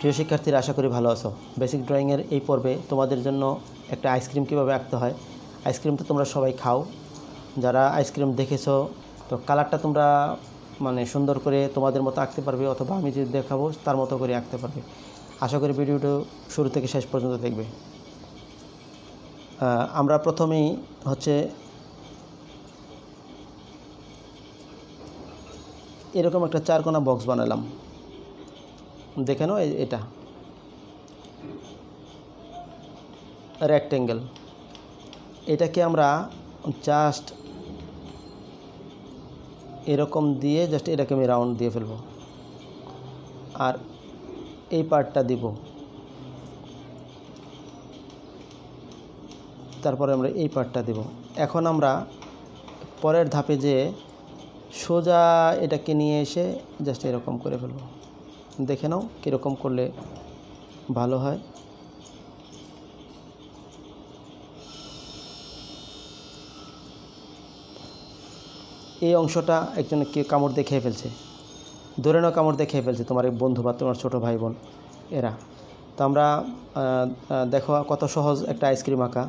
প্রিয় শিক্ষার্থীরা, আশা করি ভালো আছো। বেসিক ড্রয়িংয়ের এই পর্বে তোমাদের জন্য একটা আইসক্রিম কীভাবে আঁকতে হয়। আইসক্রিম তো তোমরা সবাই খাও, যারা আইসক্রিম দেখেছো, তো কালারটা তোমরা সুন্দর করে তোমাদের মতো আঁকতে পারবে, অথবা আমি যদি দেখাবো তার মতো করে আঁকতে পারবে। আশা করি ভিডিওটা শুরু থেকে শেষ পর্যন্ত দেখবে। আমরা প্রথমেই এরকম একটা চারকোনা বক্স বানালাম, দেখে নাও। এটা রেক্টেঙ্গেল, এটাকে আমরা জাস্ট এরকম দিয়ে এটাকে আমি রাউন্ড দিয়ে ফেলবো, আর এই পার্টটা দিব। তারপরে আমরা এই পার্টটা দেব। এখন আমরা পরের ধাপে যে সোজা এটাকে নিয়ে এসে জাস্ট এরকম করে ফেলবো। দেখে নাও কীরকম করলে ভালো হয়। এই অংশটা একজন কেউ কামড় দিয়ে খেয়ে ফেলছে, ধরে নাও কামড় দিয়ে খেয়ে ফেলছে, তোমার এক বন্ধু বা তোমার ছোটো ভাই বোন এরা। তো আমরা দেখো কত সহজ একটা আইসক্রিম আঁকা।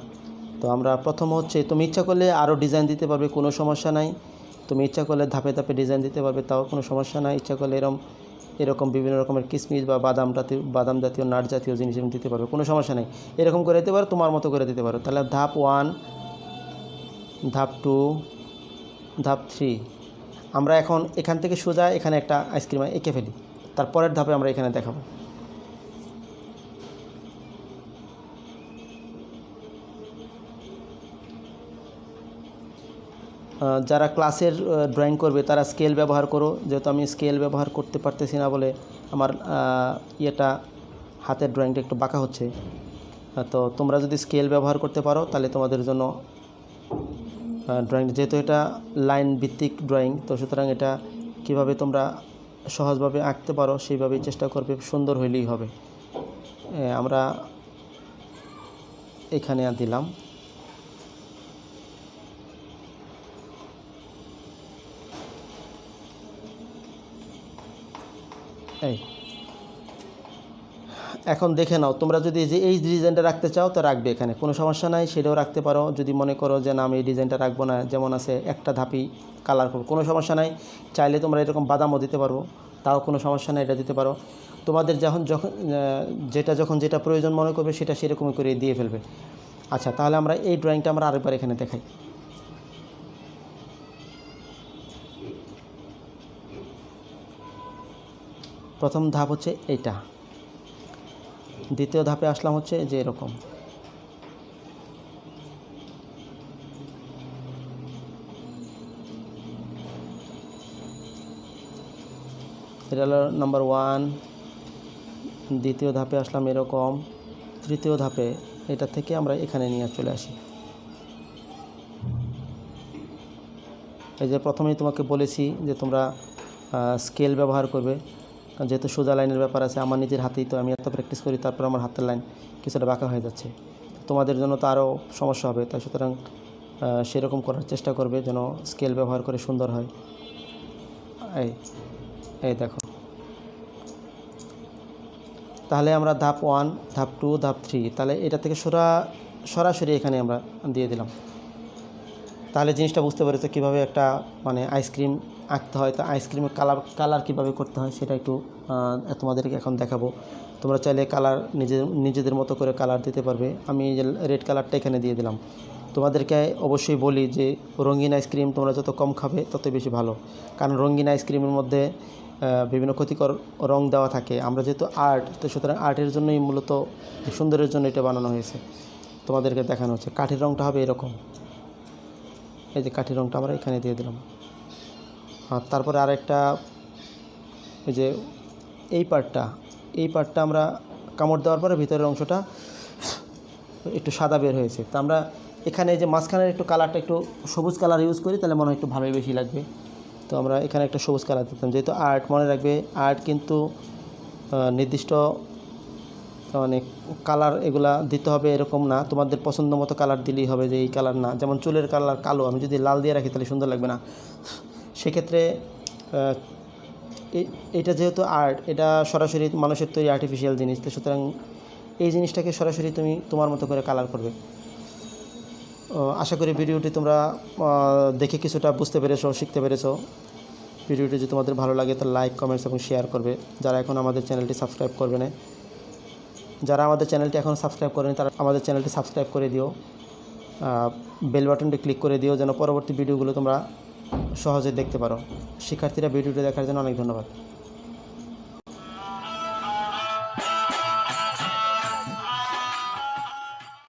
তো আমরা প্রথম তুমি ইচ্ছা করলে আরও ডিজাইন দিতে পারবে, কোনো সমস্যা নাই। তুমি ইচ্ছা করলে ধাপে ধাপে ডিজাইন দিতে পারবে, তাও কোনো সমস্যা নাই। ইচ্ছা করলে এরকম বিভিন্ন রকমের কিশমিশ বা বাদাম জাতীয় নাট জাতীয় জিনিস দিতে পারবে, কোনো সমস্যা নেই। এরকম করে দিতে পারো, তোমার মতো করে দিতে পারো। তাহলে ধাপ 1, ধাপ 2, ধাপ 3। আমরা এখন এখান থেকে সোজা এখানে একটা আইসক্রিম এঁকে ফেলি, তারপরের ধাপে আমরা এখানে দেখাবো। যারা ক্লাসের ড্রয়িং করবে তারা স্কেল ব্যবহার করো, যেহেতু আমি স্কেল ব্যবহার করতে পারতেছি না বলে আমার হাতের ড্রয়িংটা একটু বাঁকা হচ্ছে। তো তোমরা যদি স্কেল ব্যবহার করতে পারো তাহলে তোমাদের জন্য ড্রয়িং, যেহেতু এটা লাইন ভিত্তিক ড্রয়িং, তো সুতরাং এটা কিভাবে তোমরা সহজভাবে আঁকতে পারো সেইভাবেই চেষ্টা করবে, সুন্দর হইলেই হবে। আমরা এখানে দিলাম। এখন দেখে নাও, তোমরা যদি এই ডিজাইনটা রাখতে চাও তো রাখবে, এখানে কোনো সমস্যা নাই, সেটাও রাখতে পারো। যদি মনে করো যে না আমি এই ডিজাইনটা রাখবো না, যেমন আছে একটা ধাপি কালার করবো, কোনো সমস্যা নাই। চাইলে তোমরা এরকম বাদামও দিতে পারো, তাও কোনো সমস্যা নাই, এটা দিতে পারো। তোমাদের যখন যেটা প্রয়োজন মনে করবে সেটা সেরকমই করে দিয়ে ফেলবে। আচ্ছা, তাহলে আমরা এই ড্রয়িংটা আমরা আরেকবার এখানে দেখাই। প্রথম ধাপ এইটা, দ্বিতীয় ধাপে আসলাম যে এরকম। এটা হলো নাম্বার 1। দ্বিতীয় ধাপে আসলাম এরকম। তৃতীয় ধাপে এটা থেকে আমরা এখানে নিয়ে চলে আসি। এই যে প্রথমেই তোমাকে বলেছি যে তোমরা স্কেল ব্যবহার করবে, যেহেতু সোজা লাইনের ব্যাপার আছে। আমার নিজের হাতেই তো আমি এত প্র্যাকটিস করি, তারপর আমার হাতের লাইন কিছুটা বাঁকা হয়ে যাচ্ছে। তোমাদের জন্য তো আরও সমস্যা হবে, তাই সুতরাং সেরকম করার চেষ্টা করবে যেন স্কেল ব্যবহার করে সুন্দর হয়। এই দেখো, তাহলে আমরা ধাপ 1, ধাপ 2, ধাপ 3, তাহলে এটা থেকে সরাসরি এখানে আমরা দিয়ে দিলাম। তাহলে জিনিসটা বুঝতে পেরেছো কীভাবে একটা আইসক্রিম আঁকতে হয়। তো আইসক্রিমের কালার কীভাবে করতে হয় সেটা একটু তোমাদেরকে এখন দেখাবো। তোমরা চাইলে কালার নিজেদের মতো করে কালার দিতে পারবে। আমি যে রেড কালারটা এখানে দিয়ে দিলাম। তোমাদেরকে অবশ্যই বলি যে রঙিন আইসক্রিম তোমরা যত কম খাবে তত বেশি ভালো, কারণ রঙিন আইসক্রিমের মধ্যে বিভিন্ন ক্ষতিকর রং দেওয়া থাকে। আমরা যেহেতু আর্ট, তো সুতরাং আর্টের জন্যই মূলত সুন্দরের জন্য এটা বানানো হয়েছে। তোমাদেরকে দেখানো হচ্ছে কাঠের রঙটা হবে এরকম। এই যে কাঠের রঙটা আমরা এখানে দিয়ে দিলাম। আর তারপরে আরেকটা, এই যে এই পার্টটা আমরা কামড় দেওয়ার পরে ভিতরের অংশটা একটু সাদা বের হয়েছে। তো আমরা এখানে এই যে মাঝখানের একটু কালারটা একটু সবুজ কালার ইউজ করি, তাহলে মনে হয় একটু ভালোই বেশি লাগবে। তো আমরা এখানে একটা সবুজ কালার দিতাম। যেহেতু আর্ট, মনে রাখবে আর্ট কিন্তু নির্দিষ্ট কালার এগুলা দিতে হবে এরকম না, তোমাদের পছন্দ মতো কালার দিলেই হবে, যে এই কালার না। যেমন চুলের কালার কালো, আমি যদি লাল দিয়ে রাখি তাহলে সুন্দর লাগবে না। সেক্ষেত্রে এটা যেহেতু আর্ট, এটা সরাসরি মানুষের তৈরি আর্টিফিশিয়াল জিনিস, তো সুতরাং এই জিনিসটাকে সরাসরি তুমি তোমার মতো করে কালার করবে। আশা করি ভিডিওটি তোমরা দেখে কিছুটা বুঝতে পেরেছো, শিখতে পেরেছো। ভিডিওটি যদি তোমাদের ভালো লাগে তো লাইক, কমেন্টস এবং শেয়ার করবে। যারা এখন আমাদের চ্যানেলটি সাবস্ক্রাইব করবে না, যারা আমাদের চ্যানেলটি এখন সাবস্ক্রাইব করেনি তারা আমাদের চ্যানেলটি সাবস্ক্রাইব করে দিও, বেল বাটনটি ক্লিক করে দিও যেন পরবর্তী ভিডিওগুলো তোমরা সহজে দেখতে পারো। শিক্ষার্থীরা ভিডিওটি দেখার জন্য অনেক ধন্যবাদ।